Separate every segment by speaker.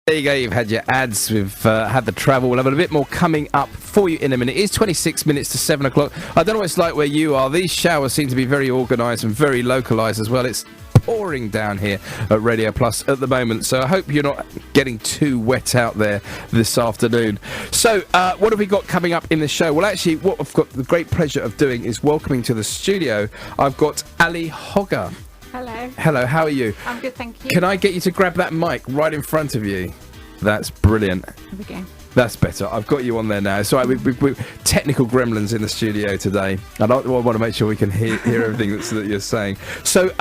Speaker 1: There you go, you've had your ads, we've had the travel, we'll have a bit more coming up for you in a minute. It is 26 minutes to 7 o'clock. I don't know what it's like where you are. These showers seem to be very organised and very localised as well. It's pouring down here at Radio Plus at the moment, so I hope you're not getting too wet out there this afternoon. So, what have we got coming up in the show? Well, actually, what I've got the great pleasure of doing is welcoming to the studio, I've got Ali Hogger.
Speaker 2: Hello.
Speaker 1: Hello, how are you?
Speaker 2: I'm good, thank you.
Speaker 1: Can I get you to grab that mic right in front of you? That's brilliant.
Speaker 2: Here we go.
Speaker 1: That's better. I've got you on there now. Sorry, we technical gremlins in the studio today. I want to make sure we can hear everything that you're saying. So,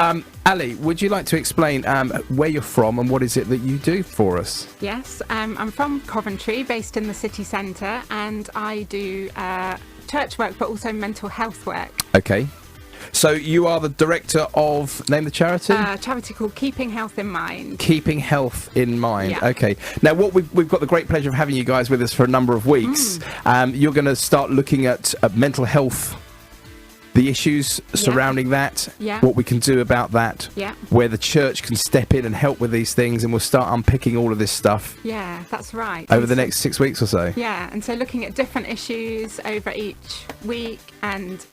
Speaker 1: Ali, would you like to explain where you're from and what is it that you do for us?
Speaker 2: Yes, I'm from Coventry, based in the city centre, and I do church work, but also mental health work.
Speaker 1: Okay. So you are the director of, name the charity?
Speaker 2: Charity called Keeping Health in Mind.
Speaker 1: Keeping Health in Mind.
Speaker 2: Yeah.
Speaker 1: Okay. Now, what we've got the great pleasure of having you guys with us for a number of weeks. You're going to start looking at mental health, the issues surrounding that, what we can do about that, where the church can step in and help with these things, and we'll start unpicking all of this stuff.
Speaker 2: Yeah, that's right.
Speaker 1: Over the next 6 weeks or so.
Speaker 2: Yeah, and so looking at different issues over each week and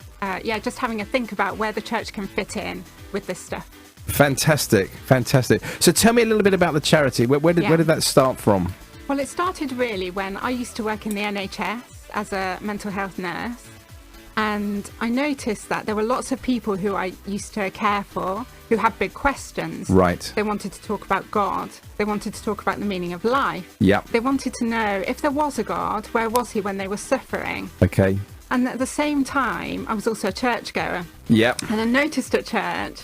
Speaker 2: just having a think about where the church can fit in with this stuff.
Speaker 1: Fantastic, fantastic. So tell me a little bit about the charity. Where did that start from?
Speaker 2: Well, it started really when I used to work in the NHS as a mental health nurse, and I noticed that there were lots of people who I used to care for who had big questions.
Speaker 1: Right.
Speaker 2: They wanted to talk about God. They wanted to talk about the meaning of life.
Speaker 1: Yep.
Speaker 2: They wanted to know if there was a God, where was he when they were suffering?
Speaker 1: Okay.
Speaker 2: And at the same time, I was also a churchgoer.
Speaker 1: Yep.
Speaker 2: And I noticed at church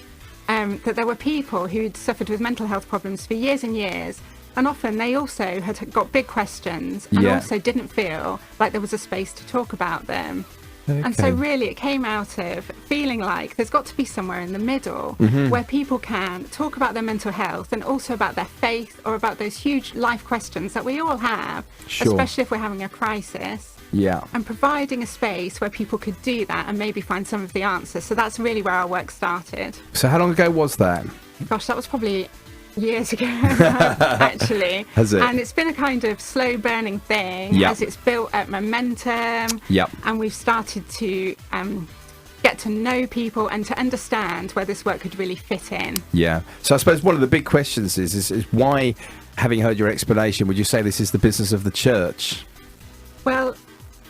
Speaker 2: that there were people who'd suffered with mental health problems for years and years. And often they also had got big questions and also didn't feel like there was a space to talk about them. Okay. And so really it came out of feeling like there's got to be somewhere in the middle where people can talk about their mental health and also about their faith or about those huge life questions that we all have, especially if we're having a crisis.
Speaker 1: Yeah.
Speaker 2: And providing a space where people could do that and maybe find some of the answers. So that's really where our work started.
Speaker 1: So how long ago was that?
Speaker 2: Gosh, that was probably years ago, actually.
Speaker 1: Has it?
Speaker 2: And it's been a kind of slow burning thing as it's built up momentum.
Speaker 1: Yep.
Speaker 2: And we've started to get to know people and to understand where this work could really fit in.
Speaker 1: Yeah. So I suppose one of the big questions is why, having heard your explanation, would you say this is the business of the church?
Speaker 2: Well,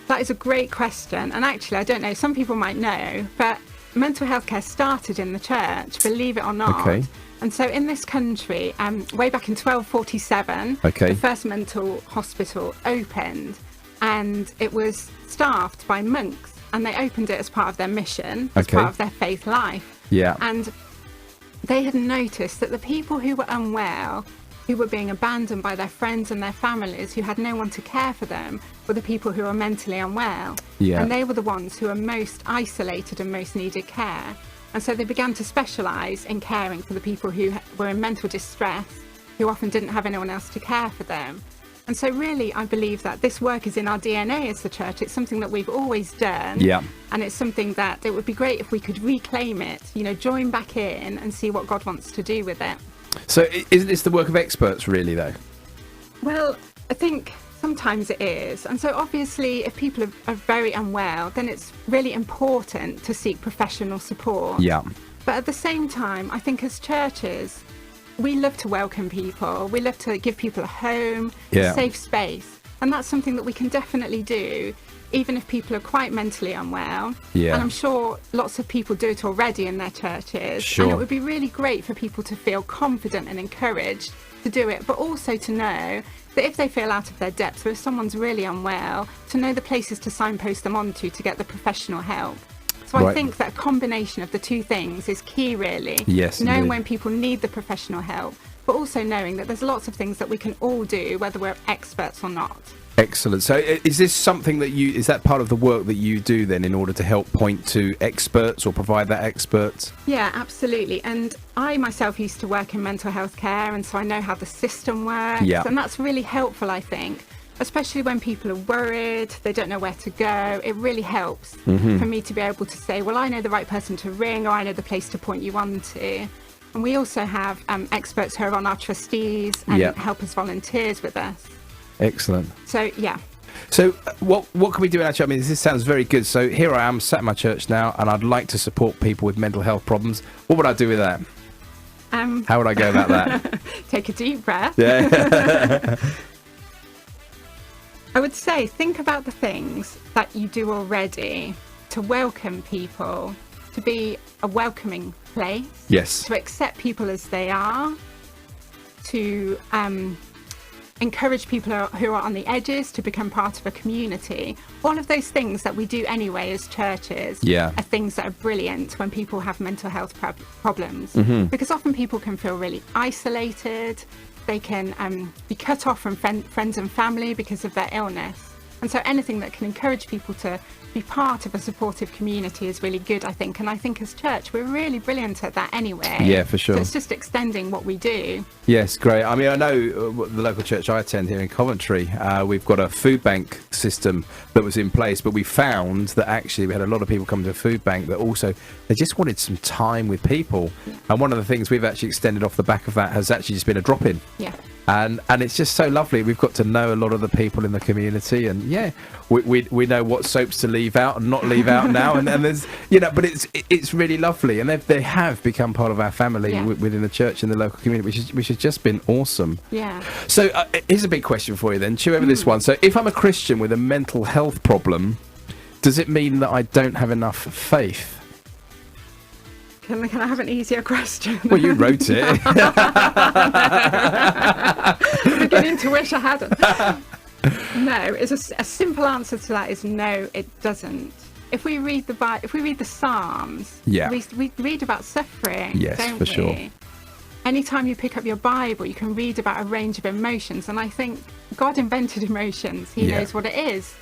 Speaker 2: that is a great question. And actually, I don't know, some people might know, but mental health care started in the church, believe it or not.
Speaker 1: Okay.
Speaker 2: And so in this country, way back in 1247, the first mental hospital opened, and it was staffed by monks, and they opened it as part of their mission, as part of their faith life.
Speaker 1: Yeah.
Speaker 2: And they had noticed that the people who were unwell, who were being abandoned by their friends and their families, who had no one to care for them, were the people who were mentally unwell.
Speaker 1: Yeah.
Speaker 2: And they were the ones who were most isolated and most needed care. And so they began to specialise in caring for the people who were in mental distress, who often didn't have anyone else to care for them. And so really, I believe that this work is in our DNA as the church. It's something that we've always done.
Speaker 1: Yeah.
Speaker 2: And it's something that it would be great if we could reclaim it, join back in and see what God wants to do with it.
Speaker 1: So isn't this the work of experts, really, though?
Speaker 2: Well, I think sometimes it is. And so obviously, if people are very unwell, then it's really important to seek professional support.
Speaker 1: Yeah.
Speaker 2: But at the same time, I think as churches, we love to welcome people. We love to give people a home, a safe space. And that's something that we can definitely do, even if people are quite mentally unwell.
Speaker 1: Yeah.
Speaker 2: And I'm sure lots of people do it already in their churches.
Speaker 1: Sure.
Speaker 2: And it would be really great for people to feel confident and encouraged to do it, but also to know that if they feel out of their depth, or if someone's really unwell, to know the places to signpost them onto to get the professional help. So I think that a combination of the two things is key, really.
Speaker 1: Yes,
Speaker 2: knowing
Speaker 1: indeed.
Speaker 2: when people need the professional help, but also knowing that there's lots of things that we can all do, whether we're experts or not.
Speaker 1: Excellent. So is this something that is that part of the work that you do then in order to help point to experts or provide that experts?
Speaker 2: Yeah, absolutely. And I myself used to work in mental health care, and so I know how the system works.
Speaker 1: Yeah.
Speaker 2: And that's really helpful, I think, especially when people are worried, they don't know where to go. It really helps for me to be able to say, well, I know the right person to ring, or I know the place to point you on to. And we also have experts who are on our trustees and help as volunteers with us.
Speaker 1: Excellent.
Speaker 2: So, yeah.
Speaker 1: So what can we do in our church? I mean, this sounds very good. So here I am, sat in my church now, and I'd like to support people with mental health problems. What would I do with that? How would I go about that?
Speaker 2: Take a deep breath.
Speaker 1: Yeah.
Speaker 2: I would say think about the things that you do already to welcome people, to be a welcoming place.
Speaker 1: Yes.
Speaker 2: To accept people as they are, to encourage people who are on the edges to become part of a community. All of those things that we do anyway as churches are things that are brilliant when people have mental health problems. Because often people can feel really isolated. They can be cut off from friends and family because of their illness. And so anything that can encourage people to be part of a supportive community is really good, I think. And I think as church, we're really brilliant at that anyway.
Speaker 1: Yeah, for sure.
Speaker 2: So it's just extending what we do.
Speaker 1: Yes, great. I mean, I know the local church I attend here in Coventry, we've got a food bank system that was in place, but we found that actually we had a lot of people come to a food bank that also, they just wanted some time with people. Yeah. And one of the things we've actually extended off the back of that has actually just been a drop-in.
Speaker 2: Yeah.
Speaker 1: And it's just so lovely. We've got to know a lot of the people in the community, and we know what soaps to leave out and not leave out now. And there's but it's really lovely, and they have become part of our family within the church and the local community, which has just been awesome.
Speaker 2: Yeah.
Speaker 1: So here's a big question for you then. Chew over this one. So if I'm a Christian with a mental health problem, does it mean that I don't have enough faith?
Speaker 2: Can I have an easier question?
Speaker 1: Well, you wrote it.
Speaker 2: I'm beginning to wish I hadn't. No, it's a simple answer to that is no, it doesn't. If we read the Psalms, we read about suffering.
Speaker 1: Yes,
Speaker 2: don't
Speaker 1: for
Speaker 2: we?
Speaker 1: sure.
Speaker 2: Anytime you pick up your Bible, you can read about a range of emotions, and I think God invented emotions. He knows what it is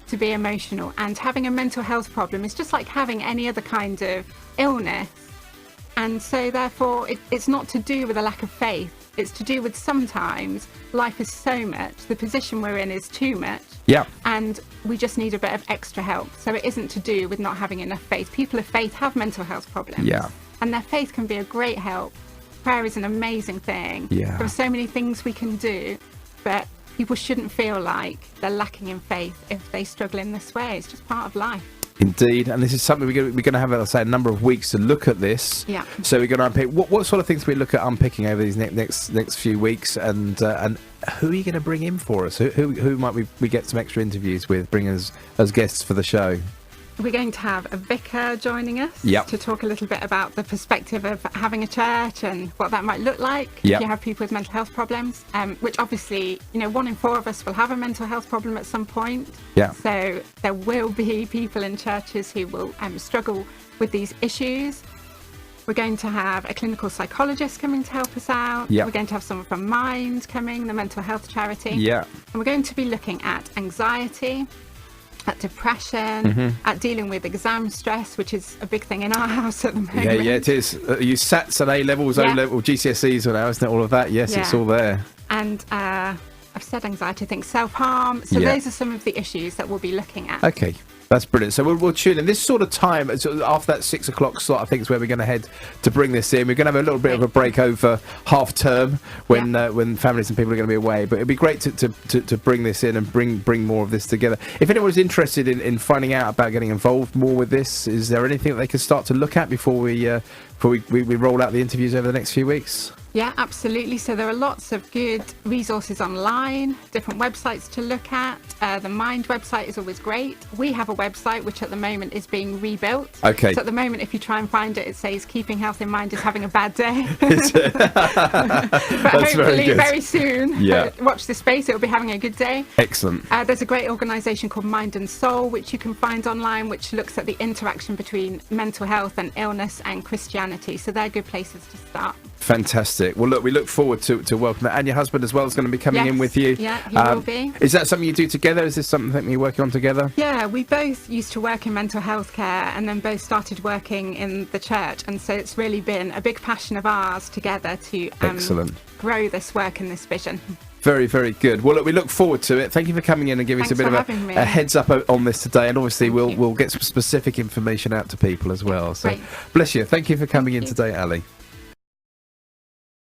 Speaker 2: to be emotional, and having a mental health problem is just like having any other kind of illness. And so therefore it's not to do with a lack of faith. It's to do with sometimes life is so much, the position we're in is too much.
Speaker 1: Yeah.
Speaker 2: And we just need a bit of extra help. So it isn't to do with not having enough faith. People of faith have mental health problems.
Speaker 1: Yeah.
Speaker 2: And their faith can be a great help. Prayer is an amazing thing.
Speaker 1: Yeah.
Speaker 2: There are so many things we can do, but people shouldn't feel like they're lacking in faith if they struggle in this way. It's just part of life.
Speaker 1: Indeed, and this is something we're going to have, let's say, a number of weeks to look at this.
Speaker 2: Yeah.
Speaker 1: So we're going to unpick what sort of things we look at unpicking over these next few weeks, and who are you going to bring in for us? Who might we get some extra interviews with, bring us as guests for the show?
Speaker 2: We're going to have a vicar joining us to talk a little bit about the perspective of having a church and what that might look like if you have people with mental health problems, which obviously, 1 in 4 of us will have a mental health problem at some point.
Speaker 1: Yeah.
Speaker 2: So there will be people in churches who will struggle with these issues. We're going to have a clinical psychologist coming to help us out.
Speaker 1: Yeah.
Speaker 2: We're going to have someone from Mind coming, the mental health charity.
Speaker 1: Yeah.
Speaker 2: And we're going to be looking at anxiety, at depression, at dealing with exam stress, which is a big thing in our house at the moment.
Speaker 1: Yeah, it is. You SATs and A-levels, O-level, GCSEs now, isn't it? All of that. Yes, it's all there.
Speaker 2: And I've said anxiety, I think self-harm. So those are some of the issues that we'll be looking at.
Speaker 1: Okay. That's brilliant. So we'll tune in. This sort of time, after that 6 o'clock slot, I think is where we're going to head to bring this in. We're going to have a little bit of a break over half term when families and people are going to be away. But it'd be great to bring this in and bring more of this together. If anyone's interested in finding out about getting involved more with this, is there anything that they can start to look at before we roll out the interviews over the next few weeks?
Speaker 2: Yeah, absolutely. So there are lots of good resources online, different websites to look at. The Mind website is always great. We have a website which at the moment is being rebuilt.
Speaker 1: Okay.
Speaker 2: So at the moment, if you try and find it, it says Keeping Health in Mind is having a bad day.
Speaker 1: But
Speaker 2: hopefully very soon, watch this space, it'll be having a good day.
Speaker 1: Excellent.
Speaker 2: There's a great organisation called Mind and Soul, which you can find online, which looks at the interaction between mental health and illness and Christianity. So they're good places to start.
Speaker 1: Fantastic. Well, look, we look forward to welcome that. And your husband as well is going to be coming in with you.
Speaker 2: Yeah, he will be.
Speaker 1: Is that something you do together? Is this something you're working on together?
Speaker 2: Yeah, we both used to work in mental health care and then both started working in the church. And so it's really been a big passion of ours together to grow this work and this vision.
Speaker 1: Very, very good. Well, look, we look forward to it. Thank you for coming in and giving us a bit of a heads up on this today. And obviously, we'll get some specific information out to people as well. So, bless you. Thank you for coming in today, Ali.